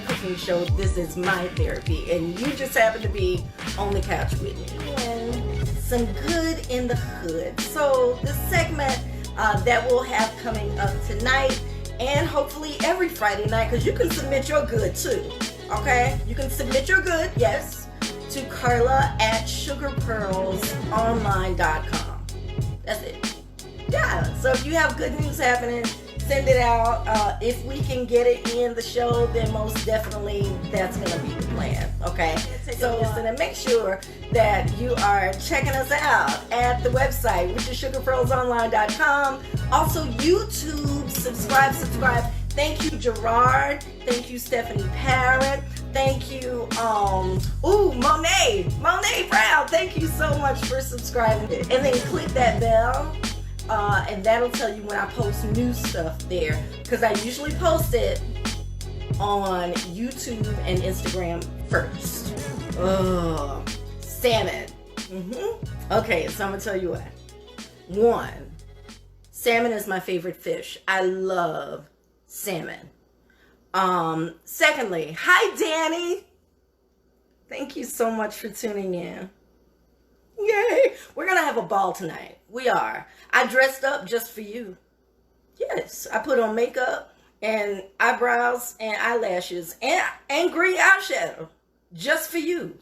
cooking show. This is my therapy, and you just happen to be on the couch with me. And some good in the hood. So the segment that we'll have coming up tonight, and hopefully every Friday night, because you can submit your good too. Okay, you can submit your good, yes, to Carla at sugarpearlsonline.com. That's it. Yeah, so if you have good news happening, send it out. If we can get it in the show, then most definitely that's going to be the plan. Okay, so listen, and make sure that you are checking us out at the website, which is sugarpearlsonline.com. Also YouTube, subscribe. Thank you, Gerard. Thank you, Stephanie Parrott. Thank you, Monet Brown. Thank you so much for subscribing. And then click that bell, and that'll tell you when I post new stuff there. Because I usually post it on YouTube and Instagram first. Salmon. Okay, so I'm going to tell you what. One, salmon is my favorite fish. I love salmon. Secondly, hi Danny. Thank you so much for tuning in. Yay! We're gonna have a ball tonight. We are. I dressed up just for you. Yes, I put on makeup and eyebrows and eyelashes and green eyeshadow just for you.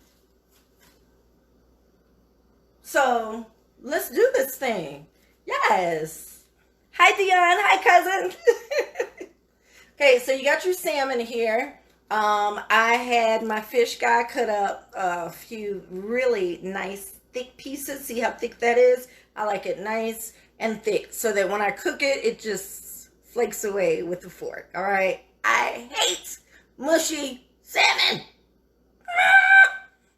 So let's do this thing. Yes. Hi Dion. Hi cousin. Okay, so you got your salmon here. I had my fish guy cut up a few really nice thick pieces. See how thick that is? I like it nice and thick so that when I cook it, it just flakes away with the fork. All right? I hate mushy salmon.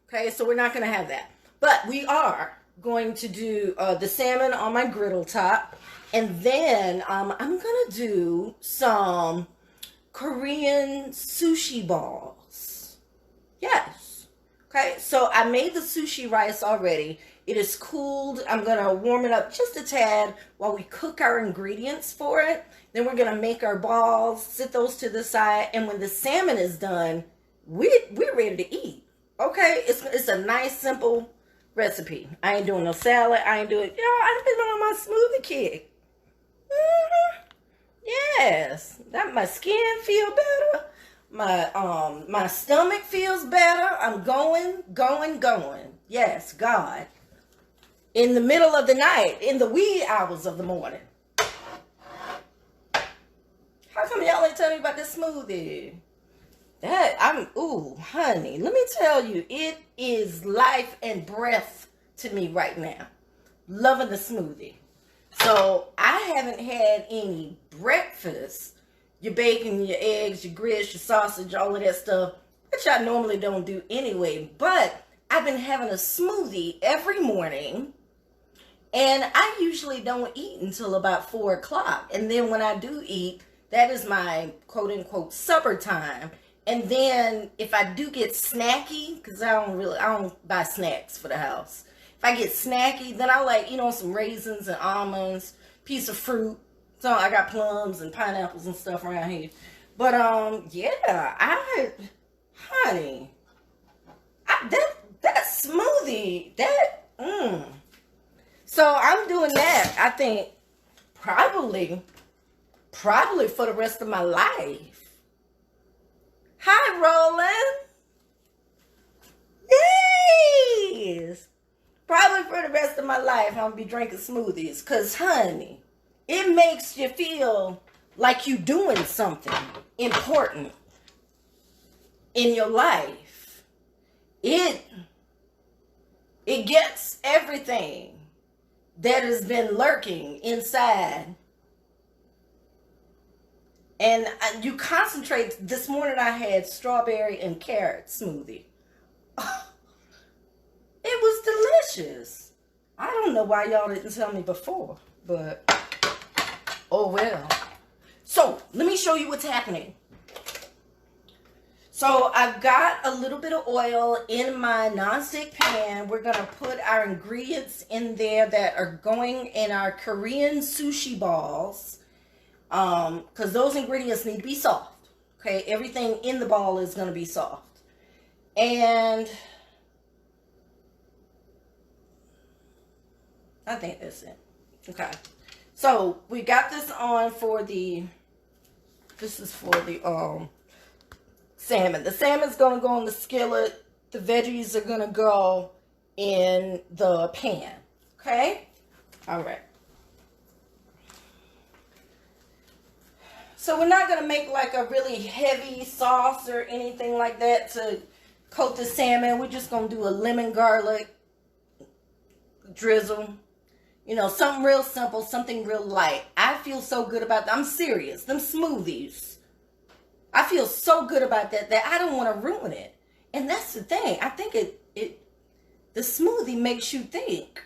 Okay, so we're not going to have that. But we are going to do the salmon on my griddle top. And then I'm going to do some Korean sushi balls. Yes. Okay, so I made the sushi rice already. It is cooled. I'm going to warm it up just a tad while we cook our ingredients for it. Then we're going to make our balls, sit those to the side, and when the salmon is done, we're ready to eat. Okay, it's a nice, simple recipe. I ain't doing no salad. I ain't doing, I've been on my smoothie kick. Yes, that my skin feel better. My stomach feels better. I'm going. Yes, God. In the middle of the night, in the wee hours of the morning. How come y'all ain't telling me about this smoothie? Honey, let me tell you, it is life and breath to me right now. Loving the smoothie. So I haven't had any breakfast. Your bacon, your eggs, your grits, your sausage, all of that stuff, which I normally don't do anyway. But I've been having a smoothie every morning. And I usually don't eat until about 4 o'clock. And then when I do eat, that is my quote unquote supper time. And then if I do get snacky, because I don't buy snacks for the house. If I get snacky, then I like, some raisins and almonds, piece of fruit. So I got plums and pineapples and stuff around here. But, that smoothie, So I'm doing that, I think, probably for the rest of my life. Hi, Roland. Yes. Probably for the rest of my life, I'm going to be drinking smoothies. Because, honey, it makes you feel like you're doing something important in your life. It gets everything that has been lurking inside. And you concentrate. This morning I had strawberry and carrot smoothie. It was delicious. I don't know why y'all didn't tell me before, but oh well. So let me show you what's happening. So I've got a little bit of oil in my nonstick pan. We're going to put our ingredients in there that are going in our Korean sushi balls. Because those ingredients need to be soft. Okay, everything in the ball is going to be soft. And I think that's it. Okay. So we got this on for this is for the salmon. The salmon's going to go on the skillet. The veggies are going to go in the pan. Okay? All right. So we're not going to make like a really heavy sauce or anything like that to coat the salmon. We're just going to do a lemon garlic drizzle. You know, something real simple, something real light. I feel so good about that. I'm serious. Them smoothies. I feel so good about that I don't want to ruin it. And that's the thing. I think the smoothie makes you think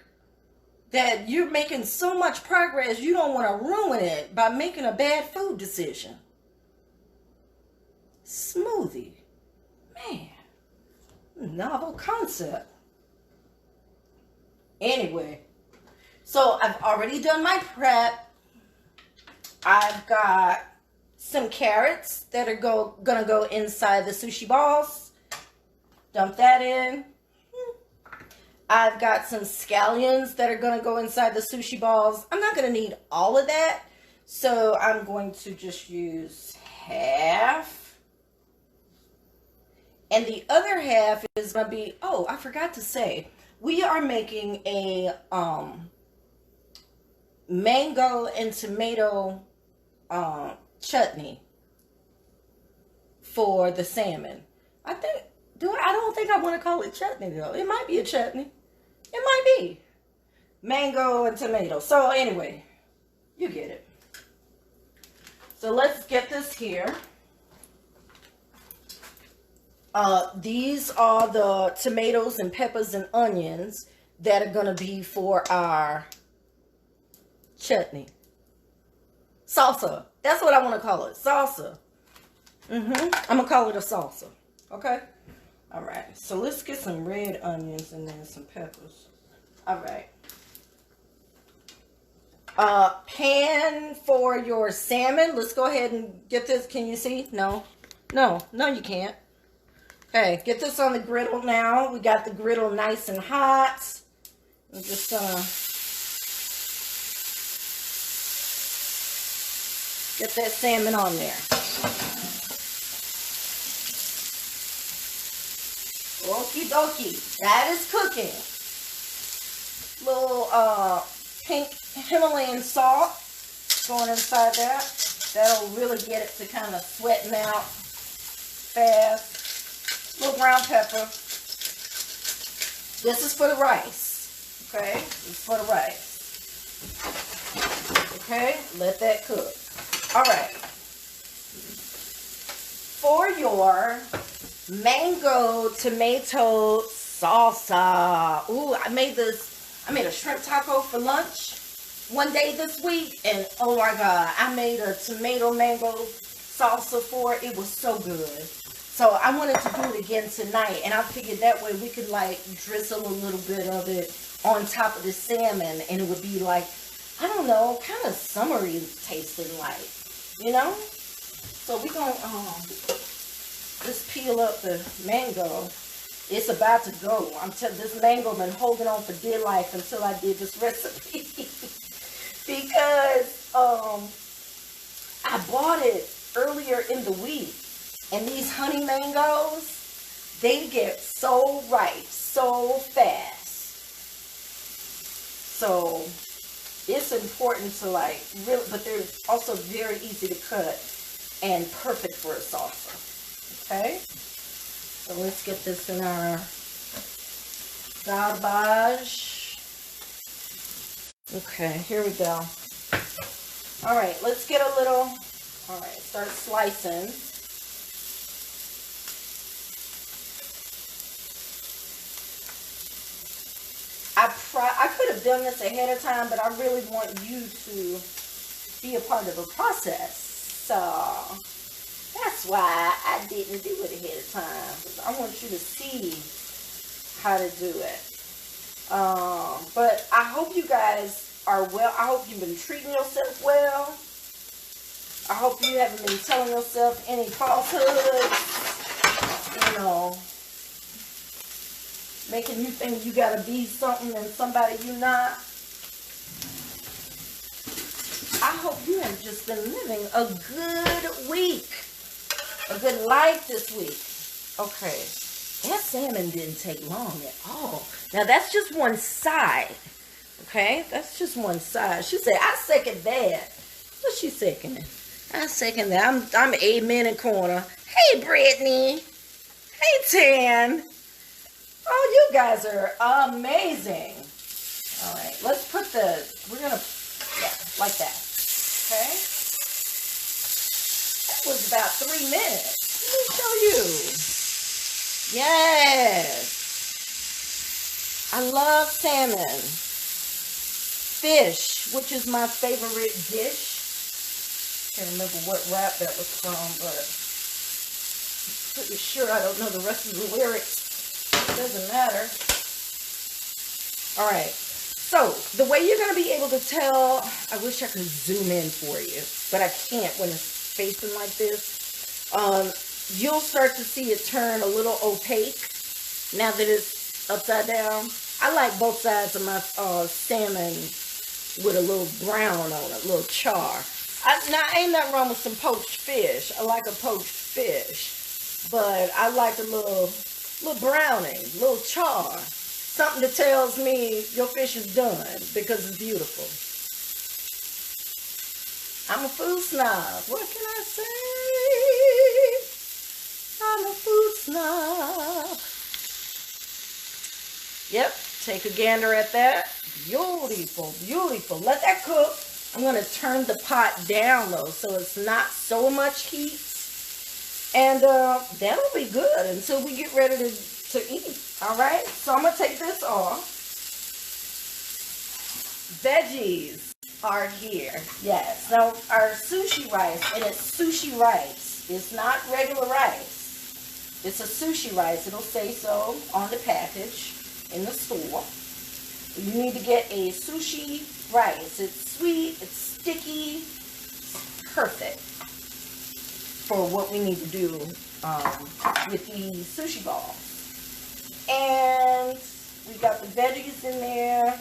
that you're making so much progress, you don't want to ruin it by making a bad food decision. Smoothie. Man. Novel concept. Anyway. So I've already done my prep. I've got some carrots that are gonna go inside the sushi balls. Dump that in. I've got some scallions that are gonna go inside the sushi balls. I'm not gonna need all of that, so I'm going to just use half. And the other half is gonna be, oh, I forgot to say, we are making a mango and tomato chutney for the salmon. I don't think I want to call it chutney though. It might be a chutney. It might be mango and tomato. So anyway, you get it. So let's get this here. These are the tomatoes and peppers and onions that are going to be for our chutney. Salsa. That's what I want to call it. Salsa. I'm going to call it a salsa. Okay? All right. So let's get some red onions and then some peppers. All right. Pan for your salmon. Let's go ahead and get this. Can you see? No. No, you can't. Okay, get this on the griddle now. We got the griddle nice and hot. I'm just gonna get that salmon on there. Okie dokie. That is cooking. Little pink Himalayan salt going inside that. That'll really get it to kind of sweating out fast. Little brown pepper. This is for the rice. Okay? This is for the rice. Okay? Let that cook. Alright. For your mango tomato salsa. Ooh, I made a shrimp taco for lunch one day this week. And oh my God, I made a tomato mango salsa for it. It was so good. So I wanted to do it again tonight, and I figured that way we could like drizzle a little bit of it on top of the salmon, and it would be like, I don't know, kind of summery tasting like, you know? So we're going to just peel up the mango. It's about to go. I'm telling you, this mango been holding on for dear life until I did this recipe. Because I bought it earlier in the week. And these honey mangoes, they get so ripe so fast. So it's important to like really, but they're also very easy to cut and perfect for a salsa. Okay, so let's get this in our garbage. Okay, here we go. All right, let's get a little. All right, start slicing. I could have done this ahead of time, but I really want you to be a part of the process. So that's why I didn't do it ahead of time. I want you to see how to do it. But I hope you guys are well. I hope you've been treating yourself well. I hope you haven't been telling yourself any falsehoods, you know, making you think you gotta be something and somebody you not. I hope you have just been living a good week, a good life this week. Okay, that salmon didn't take long at all. Now that's just one side. Okay, that's just one side. She said, I second that. What's she seconding? I second that. I'm amen in corner. Hey, Brittany. Hey, Tan. Oh, you guys are amazing. All right, let's put we're going to, yeah, like that. Okay. That was about 3 minutes. Let me show you. Yes. I love salmon. Fish, which is my favorite dish. Can't remember what rap that was from, but I'm pretty sure I don't know the rest of the lyrics. It doesn't matter. All right. So the way you're going to be able to tell, I wish I could zoom in for you, but I can't when it's facing like this. You'll start to see it turn a little opaque now that it's upside down. I like both sides of my salmon with a little brown on it, a little char. Now, ain't nothing wrong with some poached fish. I like a poached fish, but I like a little browning, a little char. Something that tells me your fish is done because it's beautiful. I'm a food snob. What can I say? I'm a food snob. Yep, take a gander at that. Beautiful, beautiful. Let that cook. I'm going to turn the pot down though, so it's not so much heat. And that'll be good until we get ready to eat. All right, so I'm going to take this off. Veggies are here. Yes, now our sushi rice, and it's sushi rice. It's not regular rice. It's a sushi rice. It'll say so on the package in the store. You need to get a sushi rice. It's sweet, it's sticky, perfect for what we need to do with the sushi balls. And we got the veggies in there.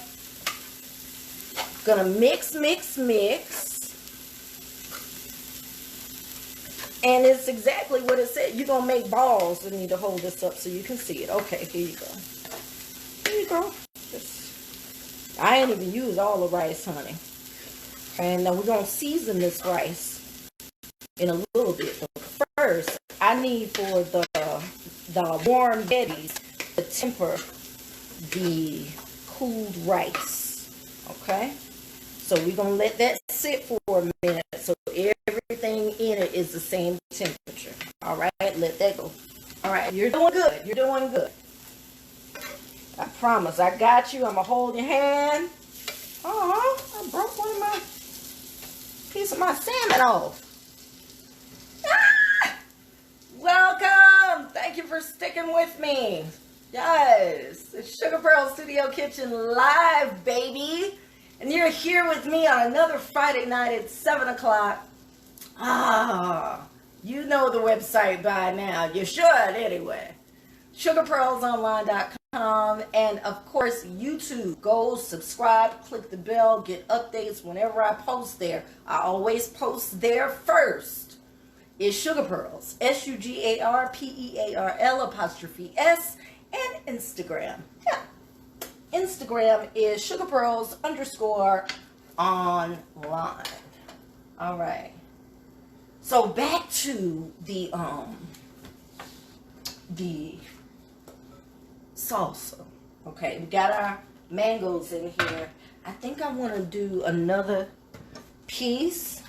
Gonna mix. And it's exactly what it said. You're gonna make balls. I need to hold this up so you can see it. Okay, here you go. Here you go. I ain't even used all the rice, honey. And now we're going to season this rice in a little bit. But first, I need for the warm veggies to temper the cooled rice. Okay? So we're going to let that sit for a minute so everything in it is the same temperature. All right? Let that go. All right. You're doing good. You're doing good. I promise. I got you. I'm going to hold your hand. Oh, I broke one of my piece of my salmon off. Ah! Welcome. Thank you for sticking with me. Yes. It's Sugar Pearl Studio Kitchen live, baby. And you're here with me on another Friday night at 7 o'clock. Ah, you know the website by now. You should anyway. SugarPearlsOnline.com, and of course YouTube. Go subscribe, click the bell, get updates whenever I post there. I always post there first. It's Sugar Pearls, SugarPearl_S, and Instagram. Yeah, Instagram is SugarPearls_online. All right. So back to the salsa. Okay, we got our mangoes in here. I think I want to do another piece.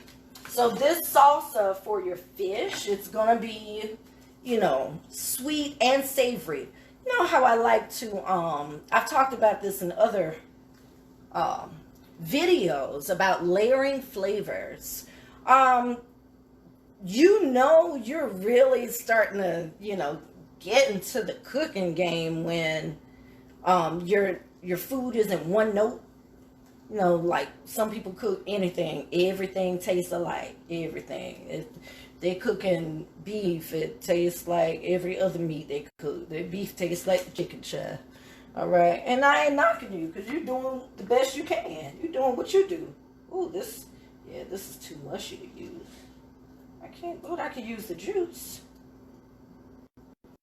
So this salsa for your fish, it's going to be, you know, sweet and savory. You know how I like to, I've talked about this in other videos about layering flavors. You know, you're really starting to, you know, get into the cooking game when your food isn't one note. You know, like some people cook anything. Everything tastes alike. Everything. If they cooking beef, it tastes like every other meat they cook. Their beef tastes like the chicken chop. All right, and I ain't knocking you because you're doing the best you can. You're doing what you do. Ooh, this is too mushy to use. I can't. Lord, I can use the juice.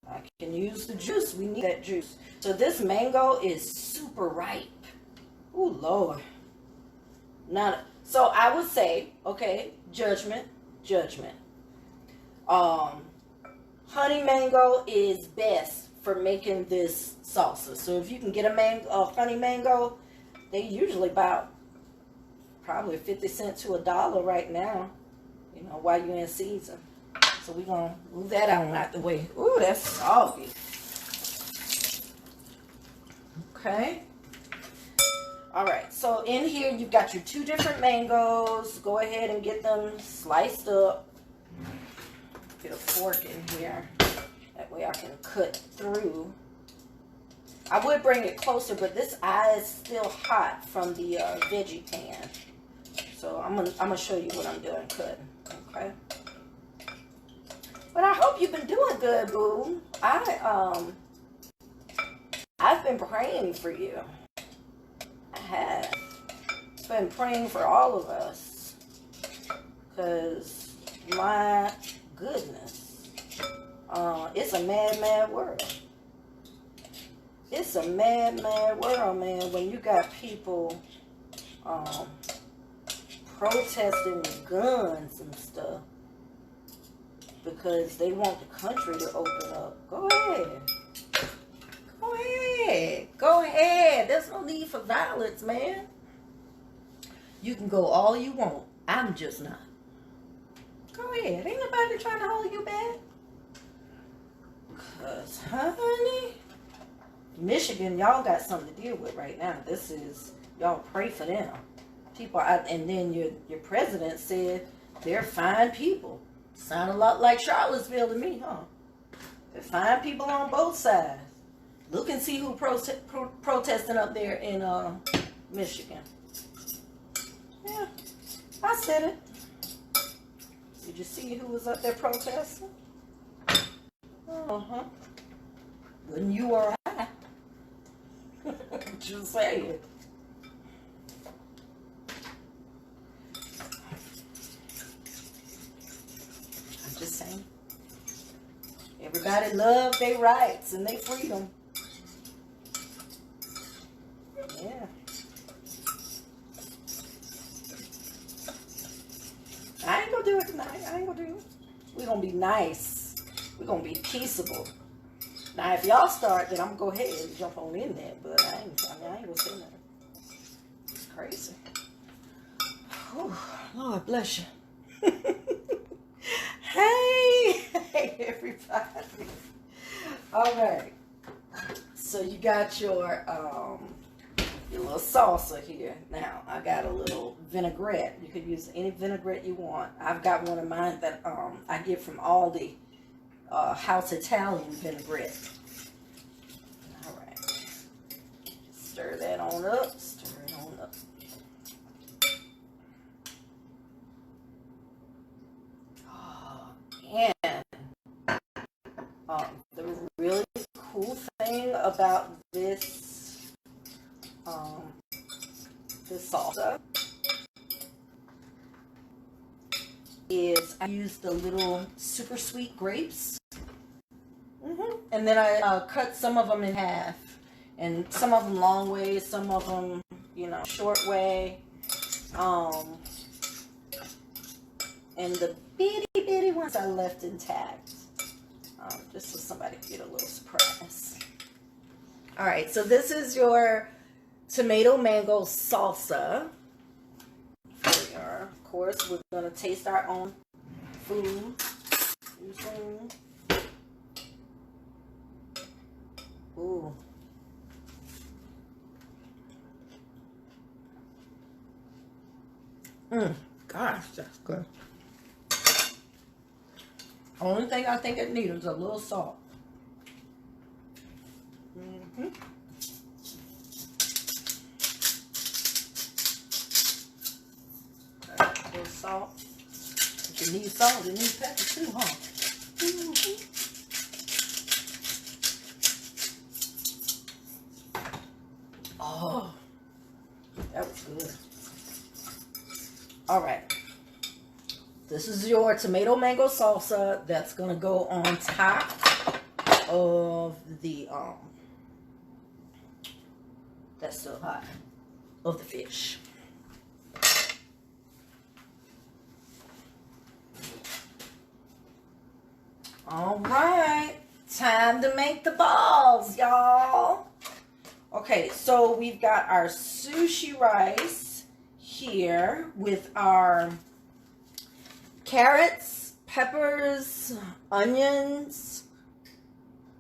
I can use the juice. We need that juice. So this mango is super ripe. Ooh, Lord. Now, so I would say, okay, judgment. Honey mango is best for making this salsa. So if you can get a honey mango, they usually about probably 50 cents to $1 right now, you know, while you're in season. So we're going to move that out the way. Ooh, that's soggy. Okay. All right, so in here you've got your 2 different mangoes. Go ahead and get them sliced up. Get a fork in here. That way I can cut through. I would bring it closer, but this eye is still hot from the veggie pan. So I'm gonna show you what I'm doing cutting. Okay. But I hope you've been doing good, boo. I've been praying for you. I have been praying for all of us. Because my goodness, it's a mad world. It's a mad world, man, when you got people protesting with guns and stuff because they want the country to open up. Go ahead. Go ahead. Go ahead. There's no need for violence, man. You can go all you want. I'm just not. Go ahead. Ain't nobody trying to hold you back. Because, honey, Michigan, y'all got something to deal with right now. This is, y'all pray for them. People, and then your president said they're fine people. Sound a lot like Charlottesville to me, huh? They're fine people on both sides. Look and see who protesting up there in Michigan. Yeah, I said it. Did you see who was up there protesting? Uh-huh. Wasn't you or I? Just saying. I'm just saying. Everybody loves their rights and their freedom. Yeah. I ain't gonna do it tonight. I ain't gonna do it. We're gonna be nice. We're gonna be peaceable. Now, if y'all start, then I'm gonna go ahead and jump on in there. But I ain't gonna say nothing. It's crazy. Oh, Lord bless you. Hey, everybody. All right. So you got your little salsa here. Now, I got a little vinaigrette. You could use any vinaigrette you want. I've got one of mine that I get from Aldi. House Italian vinaigrette. All right. Stir that on up. Stir it on up. Oh, and the really cool thing about this salsa is I used the little super sweet grapes. And then I cut some of them in half. And some of them long way, some of them, you know, short way. And the bitty ones I left intact. Just so somebody could get a little surprise. All right, so this is your tomato mango salsa. Here we are. Of course, we're going to taste our own food. Ooh. Gosh, that's good. Only thing I think it needs is a little salt. salt. If you need salt, you need pepper too, huh? Mm-hmm. Oh, that was good. All right. This is your tomato mango salsa that's going to go on top of the, that's still hot, of the fish. All right, time to make the balls, y'all. Okay, so we've got our sushi rice here with our carrots, peppers, onions.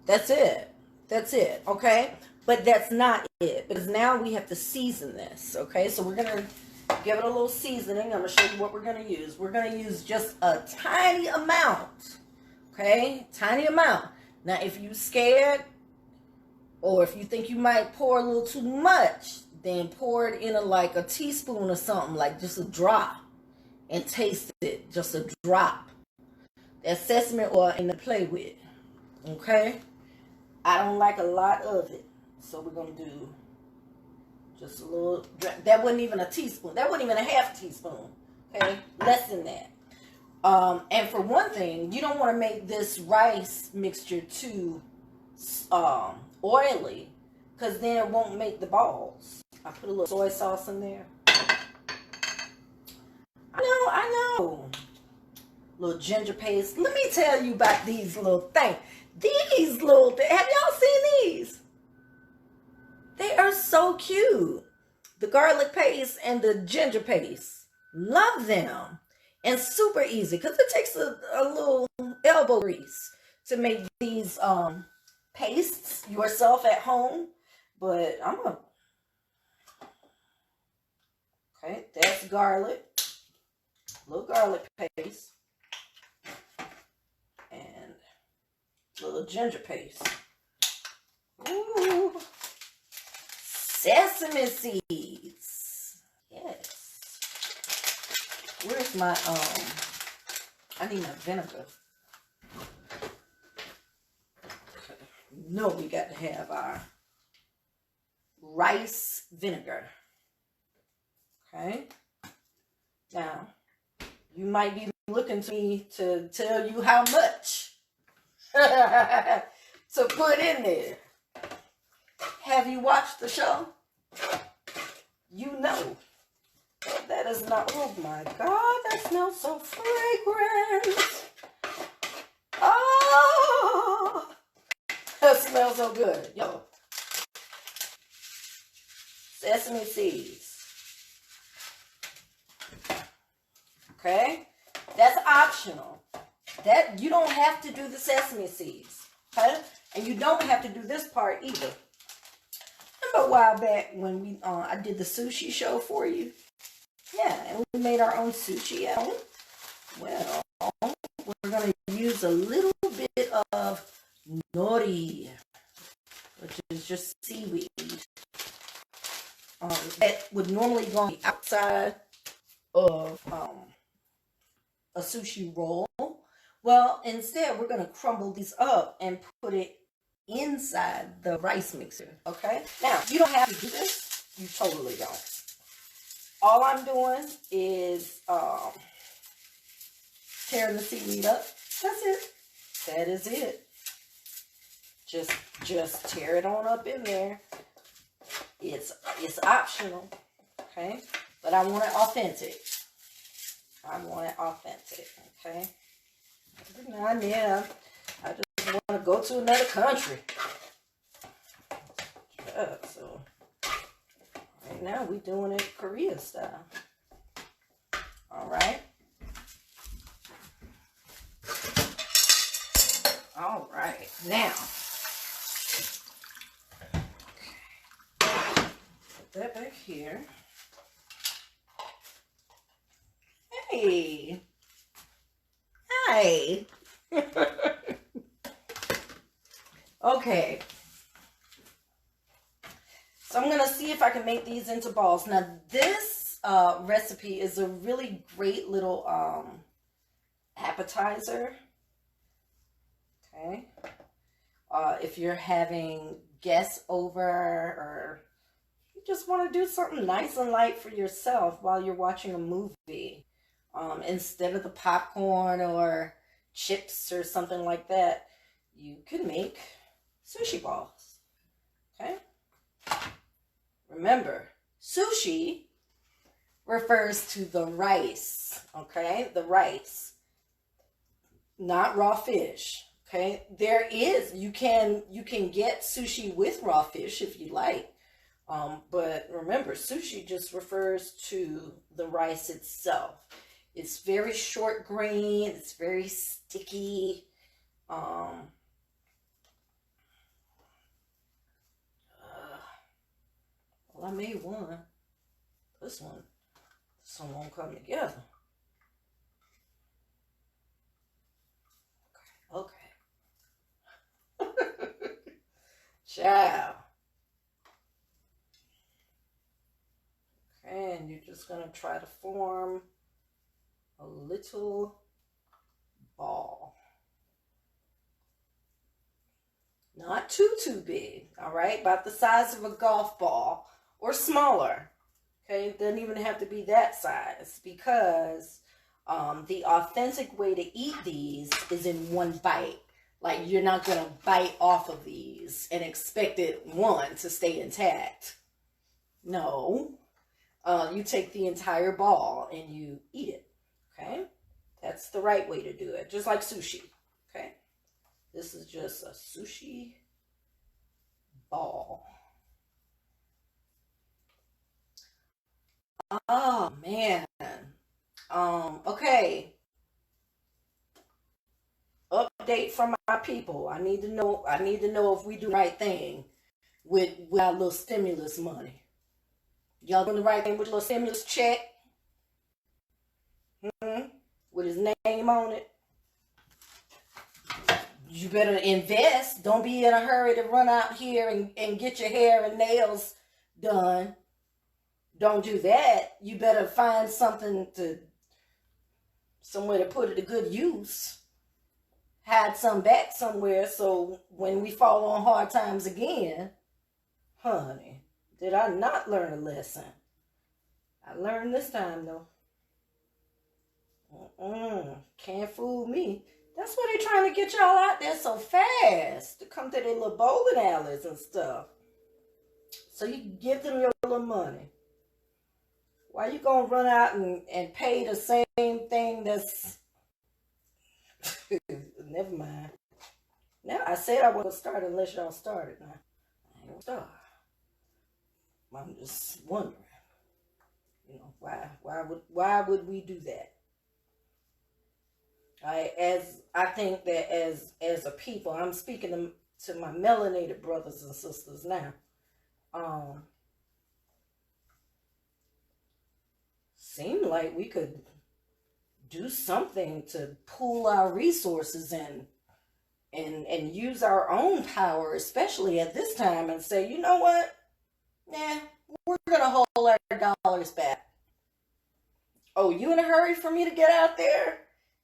That's it. That's it, okay? But that's not it, because now we have to season this, okay? So we're going to give it a little seasoning. I'm going to show you what we're going to use. We're going to use just a tiny amount. Okay, tiny amount. Now, if you're scared or if you think you might pour a little too much, then pour it in like a teaspoon or something, like just a drop, and taste it, just a drop. That's sesame oil in to play with. Okay, I don't like a lot of it, so we're gonna do just a little. That wasn't even a teaspoon. That wasn't even a half teaspoon. Okay, less than that. And for one thing, you don't want to make this rice mixture too oily, because then it won't make the balls. I put a little soy sauce in there. I know. Little ginger paste. Let me tell you about these little things. These little things. Have y'all seen these? They are so cute. The garlic paste and the ginger paste. Love them. And super easy, because it takes a little elbow grease to make these pastes yourself at home. But I'm going to... Okay, that's garlic. A little garlic paste. And a little ginger paste. Ooh. Sesame seeds. Yes. Where's my, I need my vinegar. No, we got to have our rice vinegar. Okay. Now, you might be looking to me to tell you how much to put in there. Have you watched the show? You know. That is not, oh my God, that smells so fragrant. Oh, that smells so good. Yo, sesame seeds. Okay, that's optional. That you don't have to do the sesame seeds, okay? And you don't have to do this part either. Remember a while back when we I did the sushi show for you? Yeah, and we made our own sushi at home. Well, we're going to use a little bit of nori, which is just seaweed. That would normally go on the outside of a sushi roll. Well, instead, we're going to crumble these up and put it inside the rice mixer, okay? Now, you don't have to do this. You totally don't. All I'm doing is tearing the seaweed up. That's it. That is it. Just tear it on up in there. It's optional, okay? But I want it authentic. I want it authentic, okay? Every now and then, I just want to go to another country. Yeah, so right now we're doing it Korea style. All right. All right. Now, put that back here. Hey. Hi. Okay. So I'm going to see if I can make these into balls. Now this recipe is a really great little appetizer. Okay. If you're having guests over, or you just want to do something nice and light for yourself while you're watching a movie, instead of the popcorn or chips or something like that, you can make sushi balls. Okay. Remember, sushi refers to the rice. Okay, the rice, not raw fish. Okay, you can get sushi with raw fish if you like, but remember, sushi just refers to the rice itself. It's very short grain. It's very sticky. Well, I made one. This one won't come together. Okay. Ciao. Okay, and you're just going to try to form a little ball. Not too big, all right? About the size of a golf ball or smaller. Okay, it doesn't even have to be that size, because the authentic way to eat these is in one bite. Like, you're not going to bite off of these and expect one to stay intact. No. You take the entire ball and you eat it. Okay? That's the right way to do it. Just like sushi. Okay? This is just a sushi ball. Oh, man. Okay. Update from my people. I need to know if we do the right thing with our little stimulus money. Y'all doing the right thing with your little stimulus check? With his name on it. You better invest. Don't be in a hurry to run out here and get your hair and nails done. Don't do that. You better find somewhere to put it to good use. Hide some back somewhere, so when we fall on hard times again, honey, did I not learn a lesson? I learned this time, though. Can't fool me. That's why they trying to get y'all out there so fast, to come to their little bowling alleys and stuff. So you can give them your little money. Why you gonna run out and pay the same thing that's... Never mind. Now, I said I wasn't going to start unless y'all started. Now, I ain't going to start. I'm just wondering, why would we do that? I think that as a people, I'm speaking to my melanated brothers and sisters now. Seemed like we could do something to pool our resources and use our own power, especially at this time, and say, you know what? Nah, we're going to hold our dollars back. Oh, you in a hurry for me to get out there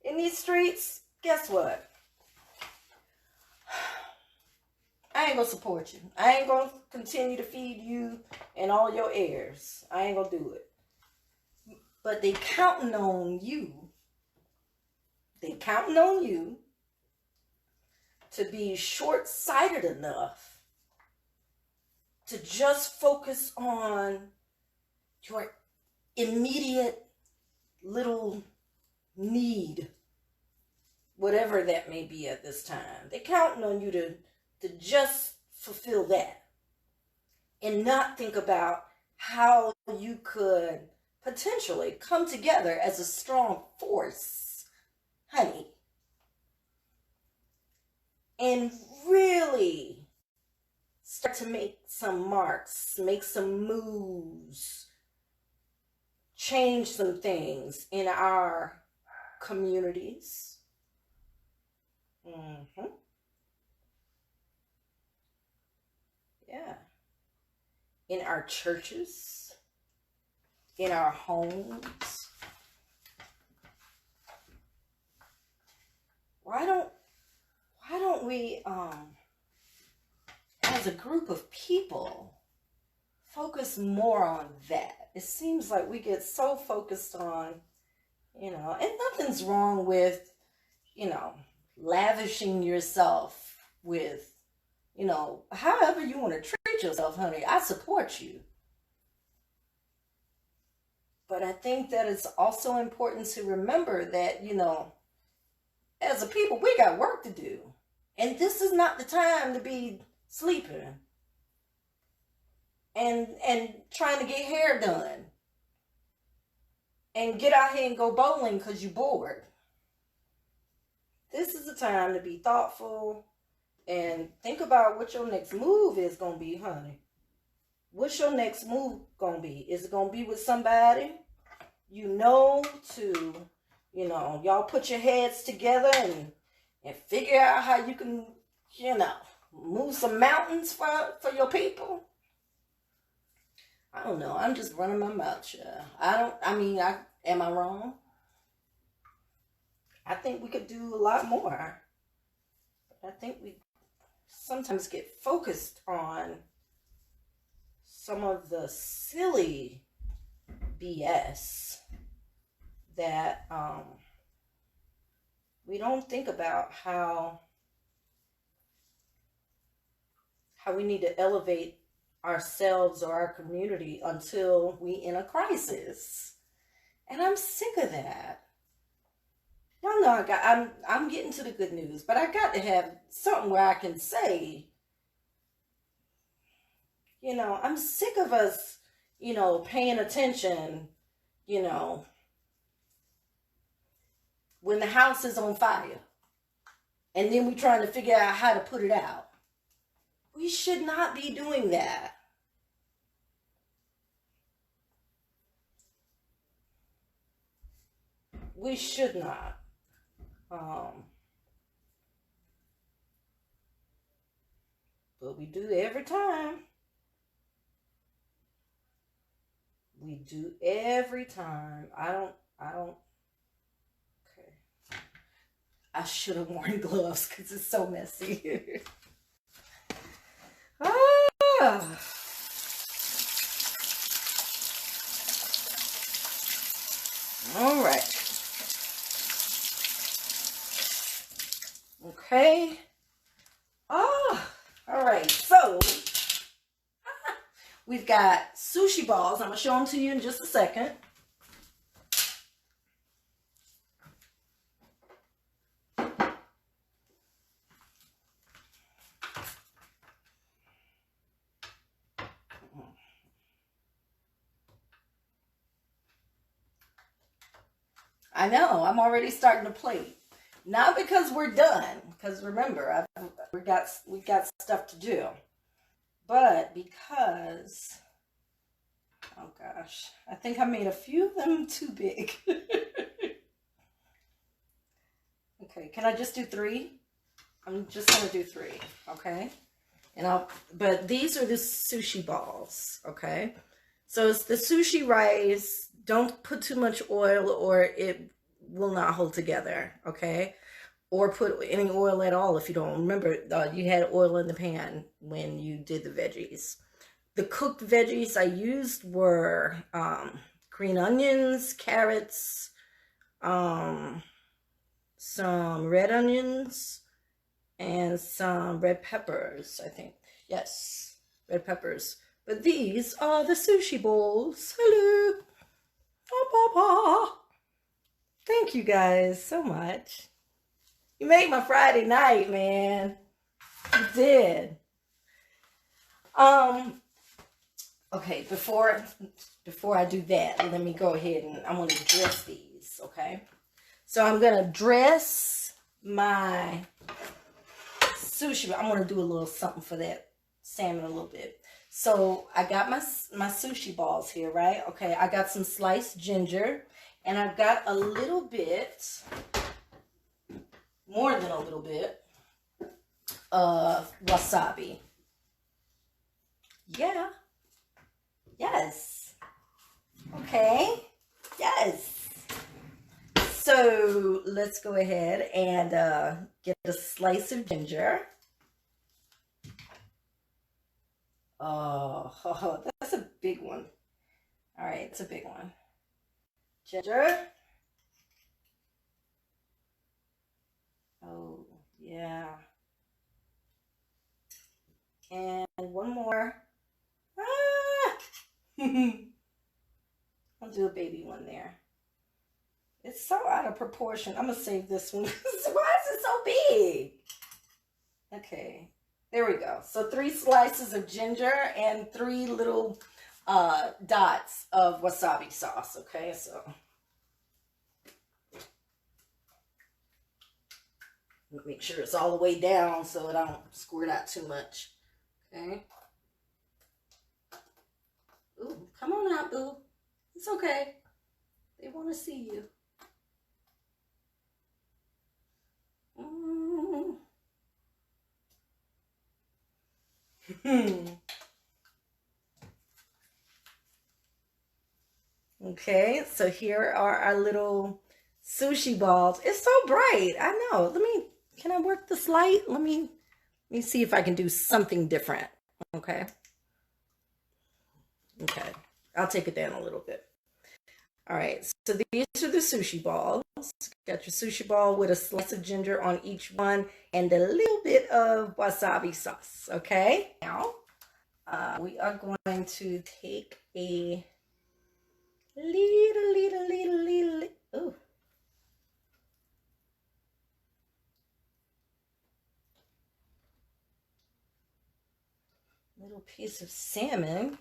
in these streets? Guess what? I ain't going to support you. I ain't going to continue to feed you and all your heirs. I ain't going to do it. But they counting on you. They counting on you to be short-sighted enough to just focus on your immediate little need, whatever that may be at this time. They're counting on you to just fulfill that and not think about how you could potentially come together as a strong force, honey, and really start to make some marks, make some moves, change some things in our communities. Yeah. In our churches, in our homes. Why don't we as a group of people focus more on that? It seems like we get so focused on, and nothing's wrong with, lavishing yourself with, however you want to treat yourself, honey. I support you. But I think that it's also important to remember that, as a people, we got work to do. And this is not the time to be sleeping and trying to get hair done and get out here and go bowling because you're bored. This is the time to be thoughtful and think about what your next move is going to be, honey. What's your next move going to be? Is it going to be with somebody to, y'all put your heads together and figure out how you can, move some mountains for your people? I don't know. I'm just running my mouth, yeah. Am I wrong? I think we could do a lot more. I think we sometimes get focused on some of the silly BS that we don't think about how we need to elevate ourselves or our community until we in a crisis. And I'm sick of that. Y'all know I'm getting to the good news, but I got to have something where I can say, I'm sick of us, paying attention, when the house is on fire and then we trying to figure out how to put it out. We should not be doing that. We should not. But we do every time. We do every time. I don't. Okay. I should have worn gloves because it's so messy. All right. Okay. All right. So we've got sushi balls. I'm going to show them to you in just a second. I know, I'm already starting to plate. Not because we're done, because remember, we got stuff to do. But because, oh gosh, I think I made a few of them too big. Okay, can I just do 3? I'm just gonna do 3, okay? But these are the sushi balls, okay? So it's the sushi rice. Don't put too much oil or it will not hold together, okay? Or put any oil at all if you don't. Remember, you had oil in the pan when you did the veggies. The cooked veggies I used were green onions, carrots, some red onions, and some red peppers, I think. Yes, red peppers. But these are the sushi bowls. Hello. Thank you guys so much. You made my Friday night, man. You did. Okay, before I do that, let me go ahead and I'm gonna dress these, okay? So I'm gonna dress my sushi. I'm gonna do a little something for that salmon a little bit. So I got my sushi balls here, right? Okay, I got some sliced ginger, and I've got a little bit, more than a little bit, of wasabi. Yeah. Yes. Okay. Yes. So let's go ahead and get a slice of ginger. Oh, that's a big one. All right, it's a big one. Ginger. Oh, yeah. And one more. Ah! I'll do a baby one there. It's so out of proportion. I'm going to save this one. Why is it so big? Okay, there we go. So 3 slices of ginger and 3 little dots of wasabi sauce. Okay, so make sure it's all the way down so it don't squirt out too much. Okay. Ooh, come on out, boo. It's okay. They want to see you. Okay, so here are our little sushi balls. It's so bright. I know. Can I work this light? Let me see if I can do something different. Okay. Okay. I'll take it down a little bit. All right. So these are the sushi balls. Got your sushi ball with a slice of ginger on each one and a little bit of wasabi sauce. Okay. Now, we are going to take a little piece of salmon.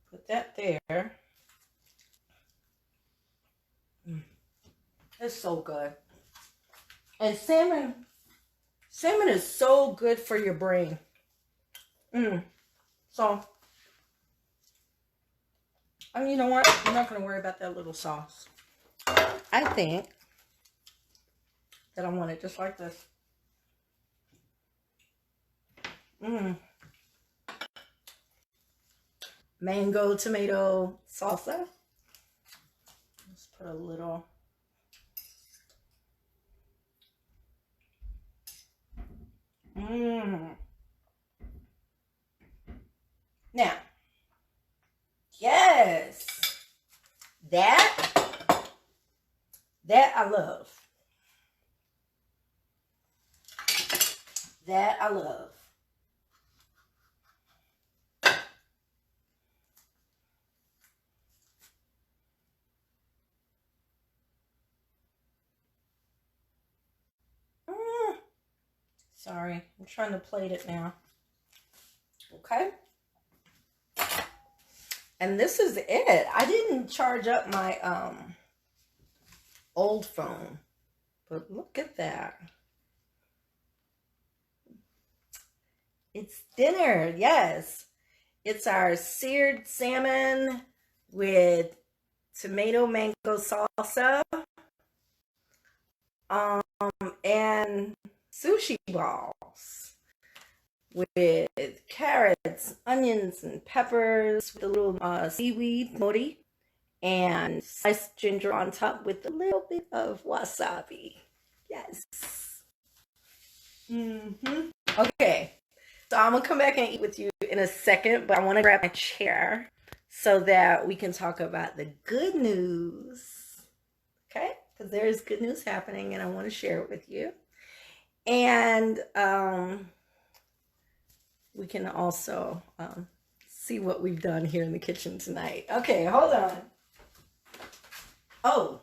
Put that there. It's so good. And salmon is so good for your brain. So, you know what? I'm not going to worry about that little sauce. I think that I want it just like this. Mango tomato salsa. Let's put a little. Now, yes, that I love. That I love. Sorry, I'm trying to plate it now. Okay. And this is it. I didn't charge up my old phone, but look at that. It's dinner. Yes. It's our seared salmon with tomato mango salsa and sushi balls with carrots, onions, and peppers with a little seaweed mori and sliced ginger on top with a little bit of wasabi. Yes. Okay. So I'm going to come back and eat with you in a second, but I want to grab my chair so that we can talk about the good news. Okay? Because there is good news happening and I want to share it with you. And we can also see what we've done here in the kitchen tonight. Okay, hold on. Oh.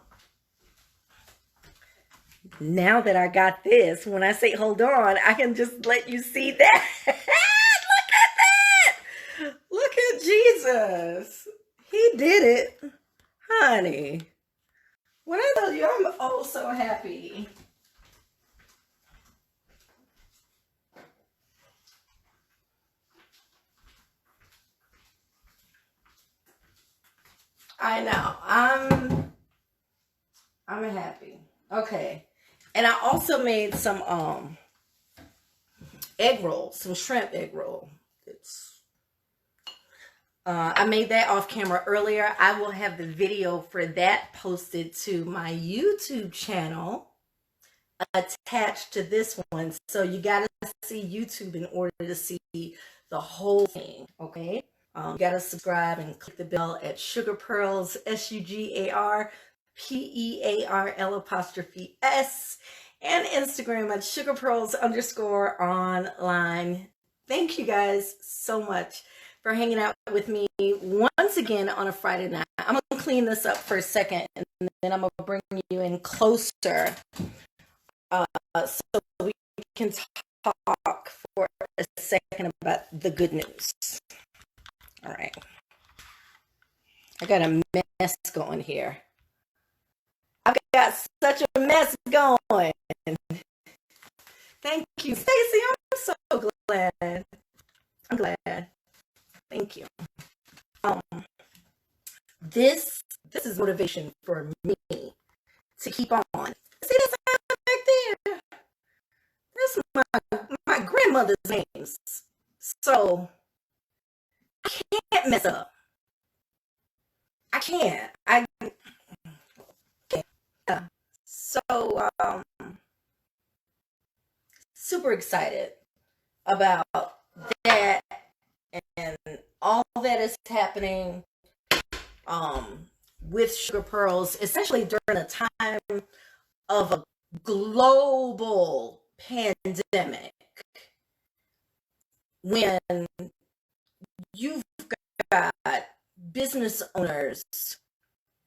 Now that I got this, when I say hold on, I can just let you see that. Look at that. Look at Jesus. He did it. Honey. When I tell you, I'm oh so happy. I know. I'm happy. Okay. And I also made some egg roll, some shrimp egg roll. I made that off camera earlier. I will have the video for that posted to my YouTube channel attached to this one. So you got to see YouTube in order to see the whole thing, okay? You got to subscribe and click the bell at Sugar Pearls, SUGARPEARL apostrophe S, and Instagram at sugarpearls_online. Thank you guys so much for hanging out with me once again on a Friday night. I'm going to clean this up for a second, and then I'm going to bring you in closer so we can talk for a second about the good news. All right. I got a mess going here. I've got such a mess going. Thank you, Stacy. I'm so glad. I'm glad. Thank you. This is motivation for me to keep on. See this back there? That's my grandmother's names. So I can't mess up. I can't. I can't. Yeah. So super excited about that and all that is happening with Sugar Pearls, especially during a time of a global pandemic, when you've got business owners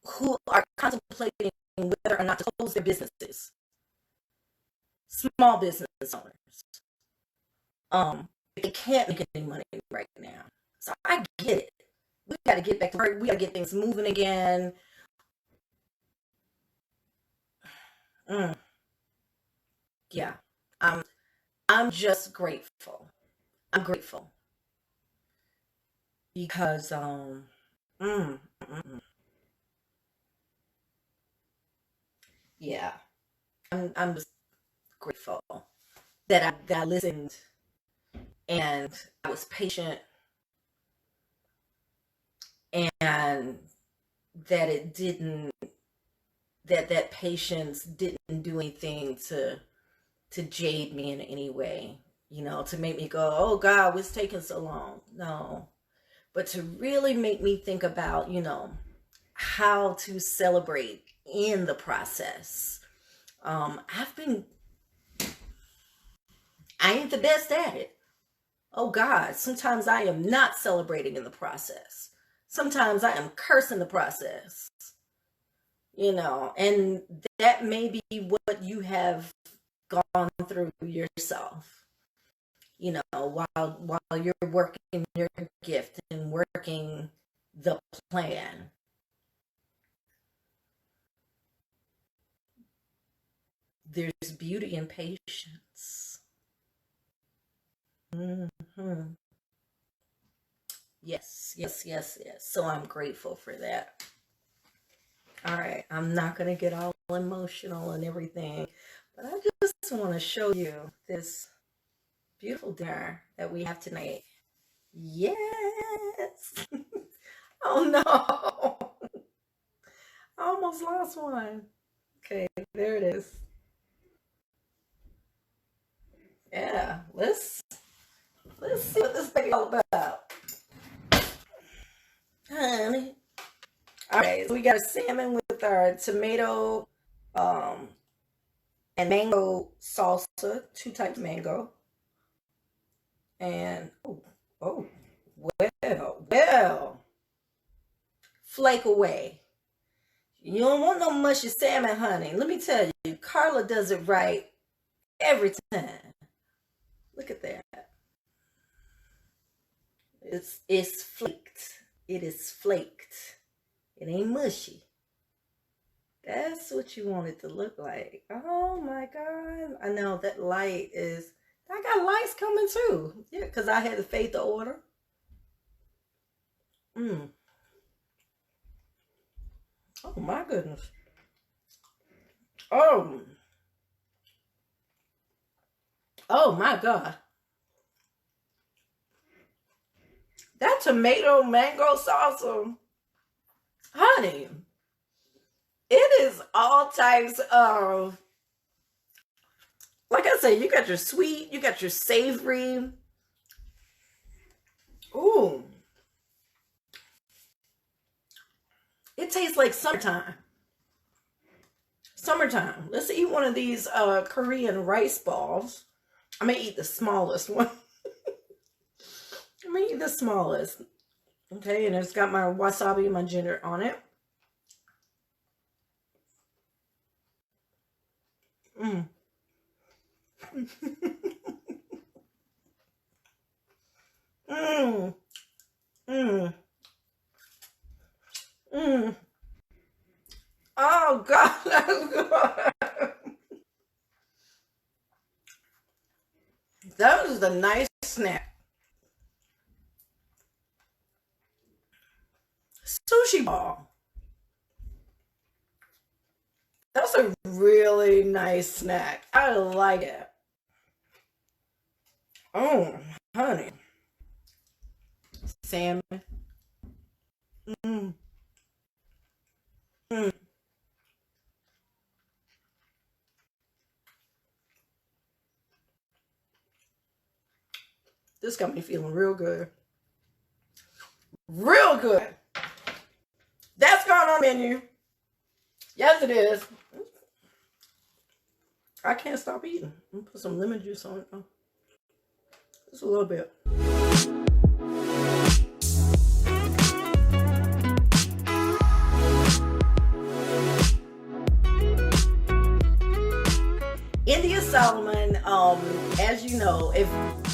who are contemplating whether or not to close their businesses, small business owners. They can't make any money right now. So I get it. We got to get back to work. We got to get things moving again. Yeah. I'm just grateful. I'm grateful. Because yeah. I'm just grateful that I listened and I was patient, and that it didn't, that patience didn't do anything to jade me in any way, to make me go, oh God, what's taking so long? No, but to really make me think about, how to celebrate in the process. I ain't the best at it. Oh God, sometimes I am not celebrating in the process. Sometimes I am cursing the process. And that may be what you have gone through yourself. While you're working your gift and working the plan. There's beauty in patience. Mm-hmm. Yes. So I'm grateful for that. All right, I'm not going to get all emotional and everything, but I just want to show you this beautiful dinner that we have tonight. Yes. Oh no. I almost lost one. Okay, there it is. Yeah, let's see what this thing is all about. Honey. All right, so we got a salmon with our tomato and mango salsa, 2 types of mango. And well, flake away. You don't want no mushy salmon, honey. Let me tell you, Carla does it right every time. Look at that. It's flaked. It is flaked. It ain't mushy. That's what you want it to look like. Oh my God. I know that light is, I got lights coming too. Yeah, because I had to fade the order. Oh my goodness. Oh my God. That tomato mango salsa, honey, it is all types of, like I said, you got your sweet, you got your savory. Ooh, it tastes like summertime. Summertime. Let's eat one of these Korean rice balls. I'm gonna eat the smallest one. I'm gonna eat the smallest. Okay, and it's got my wasabi and my ginger on it. Mm. mm. Mm. Mm. Oh God, that's good. That was a nice snack. Sushi ball. That's a really nice snack. I like it. Oh, honey. Salmon. Mm, mm. This got me feeling real good. Real good. That's going on the menu. Yes, it is. I can't stop eating. I'm gonna put some lemon juice on it though. Just a little bit. India Solomon, as you know, if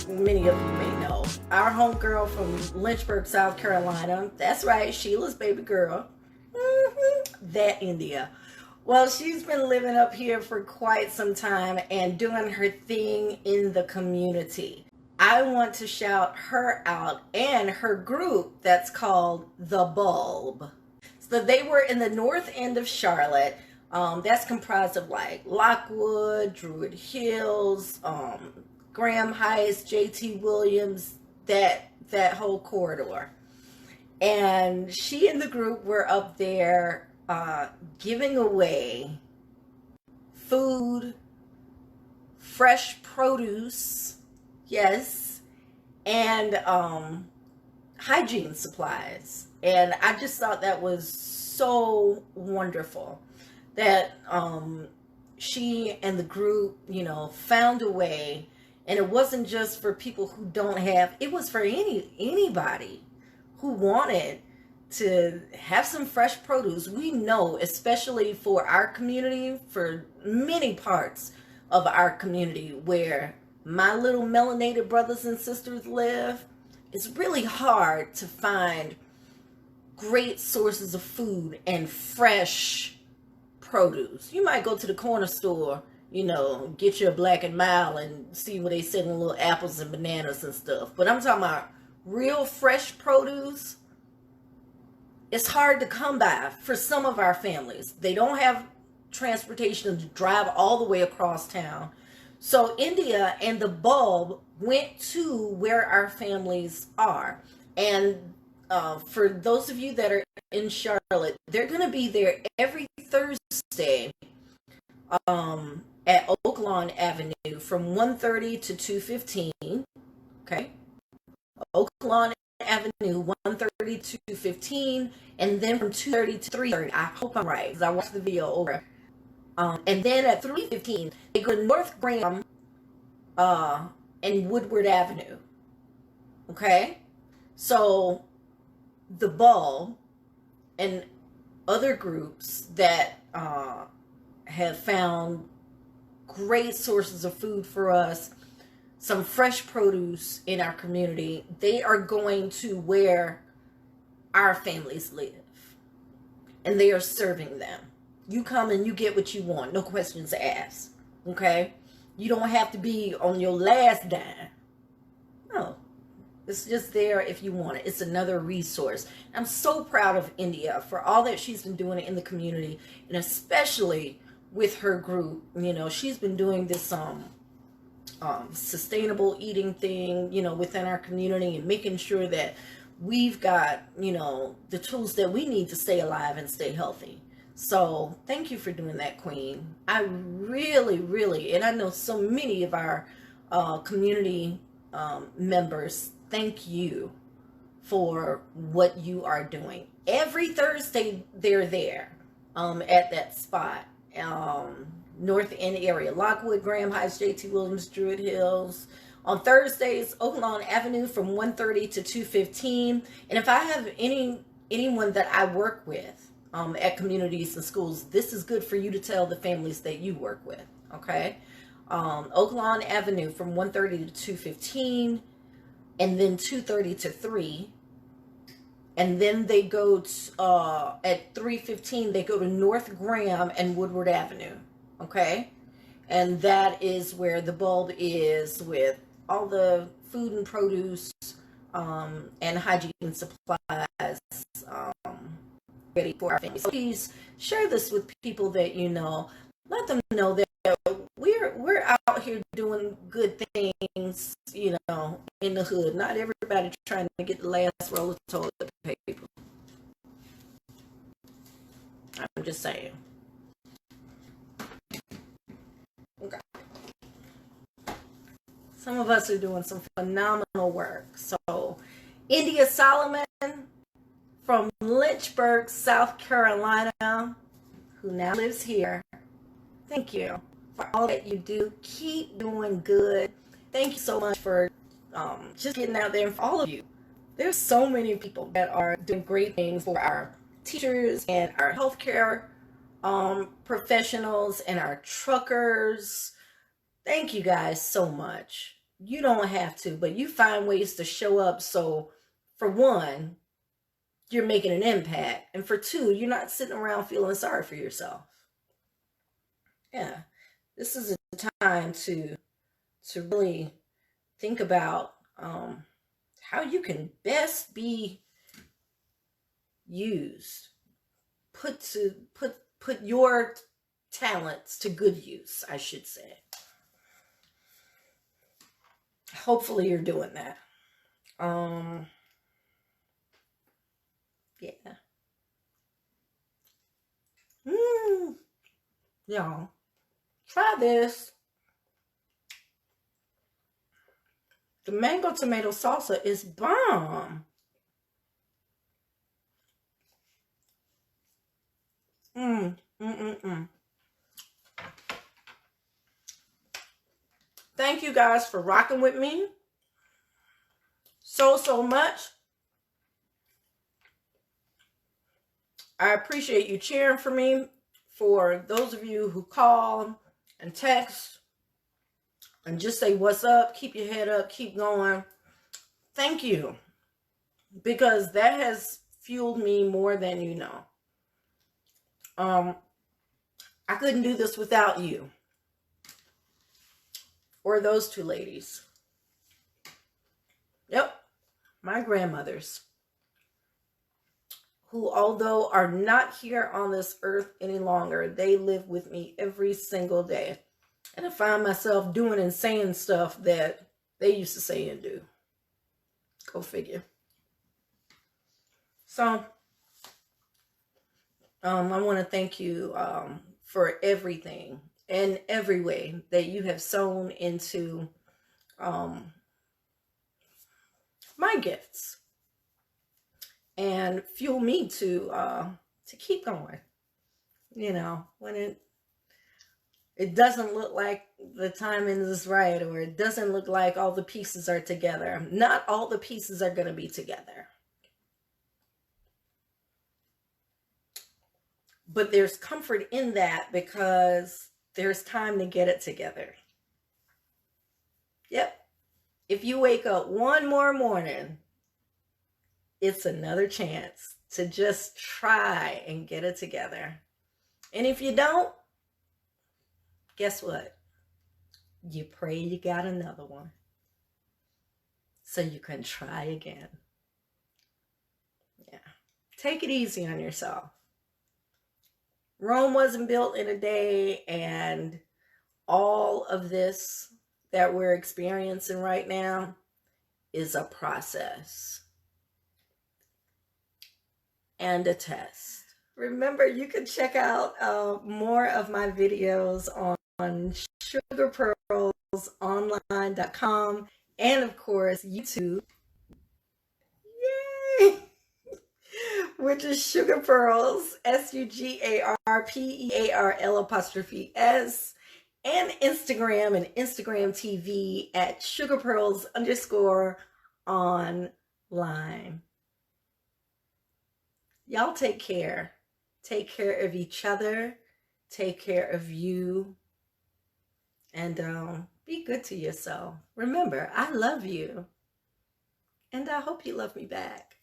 many of you may know, our homegirl from Lynchburg, South Carolina. That's right, Sheila's baby girl. That India. Well, she's been living up here for quite some time and doing her thing in the community. I want to shout her out and her group that's called The Bulb. So they were in the north end of Charlotte. That's comprised of like Lockwood, Druid Hills, Graham Heights, J.T. Williams, that whole corridor. And she and the group were up there giving away food, fresh produce, yes, and hygiene supplies. And I just thought that was so wonderful that she and the group, found a way. And it wasn't just for people who don't have, it was for anybody who wanted to have some fresh produce. We know, especially for our community, for many parts of our community where my little melanated brothers and sisters live, it's really hard to find great sources of food and fresh produce. You might go to the corner store, get you a Black and Mild and see where they selling little apples and bananas and stuff. But I'm talking about real fresh produce. It's hard to come by for some of our families. They don't have transportation to drive all the way across town. So India and the Bulb went to where our families are. And for those of you that are in Charlotte, they're going to be there every Thursday at Oak Lawn Avenue from 1:30 to 2:15. Okay? Oak Lawn Avenue, 1:30 to 2:15, and then from 2:30 to 3:30. I hope I'm right, because I watched the video over. And then at 3:15, they go to North Graham and Woodward Avenue. Okay? So, the Bulb and other groups that have found great sources of food for us, some fresh produce in our community, they are going to where our families live. And they are serving them. You come and you get what you want. No questions asked. Okay? You don't have to be on your last dime. No. It's just there if you want it. It's another resource. I'm so proud of India for all that she's been doing in the community, and especially with her group. She's been doing this sustainable eating thing, within our community, and making sure that we've got, the tools that we need to stay alive and stay healthy. So thank you for doing that, Queen. I really, really, and I know so many of our community members, thank you for what you are doing. Every Thursday, they're there at that spot. North End area, Lockwood, Graham Heights, JT Williams, Druid Hills. On Thursdays, Oaklawn Avenue from 1:30 to 2:15. And if I have anyone that I work with at communities and schools, this is good for you to tell the families that you work with, okay? Oaklawn Avenue from 1:30 to 2:15, and then 2:30 to 3. And then they go to, at 3:15, they go to North Graham and Woodward Avenue, okay? And that is where the bulb is with all the food and produce and hygiene supplies ready for our families. So please share this with people that you know. Let them know that we're out here doing good things, in the hood. Not everybody trying to get the last roll of toilet paper. I'm just saying. Okay. Some of us are doing some phenomenal work. So, India Solomon from Lynchburg, South Carolina, who now lives here. Thank you for all that you do. Keep doing good. Thank you so much for just getting out there, and for all of you. There's so many people that are doing great things for our teachers and our healthcare professionals and our truckers. Thank you guys so much. You don't have to, but you find ways to show up. So for one, you're making an impact. And for two, you're not sitting around feeling sorry for yourself. Yeah, this is a time to really think about how you can best be used. Put your talents to good use, I should say. Hopefully you're doing that. Yeah. Y'all, try this. The mango tomato salsa is bomb. Thank you guys for rocking with me so much. I appreciate you cheering for me. For those of you who call and text and just say what's up, keep your head up, keep going. Thank you, because that has fueled me more than you know. I couldn't do this without you or those two ladies. Yep, my grandmothers, who, although are not here on this earth any longer, they live with me every single day. And I find myself doing and saying stuff that they used to say and do. Go figure. So, I want to thank you for everything and every way that you have sown into my gifts and fuel me to keep going. When it doesn't look like the timing is right, or it doesn't look like all the pieces are together. Not all the pieces are going to be together. But there's comfort in that, because there's time to get it together. Yep. If you wake up one more morning, it's another chance to just try and get it together. And if you don't, guess what? You pray you got another one, so you can try again. Yeah. Take it easy on yourself. Rome wasn't built in a day, and all of this that we're experiencing right now is a process. and a test. Remember, you can check out more of my videos on sugarpearlsonline.com and, of course, YouTube. Yay! Which is Sugar Pearls, SUGARPEARL''S, and Instagram and Instagram TV at sugarpearls_online. Y'all take care. Take care of each other. Take care of you. And be good to yourself. Remember, I love you. And I hope you love me back.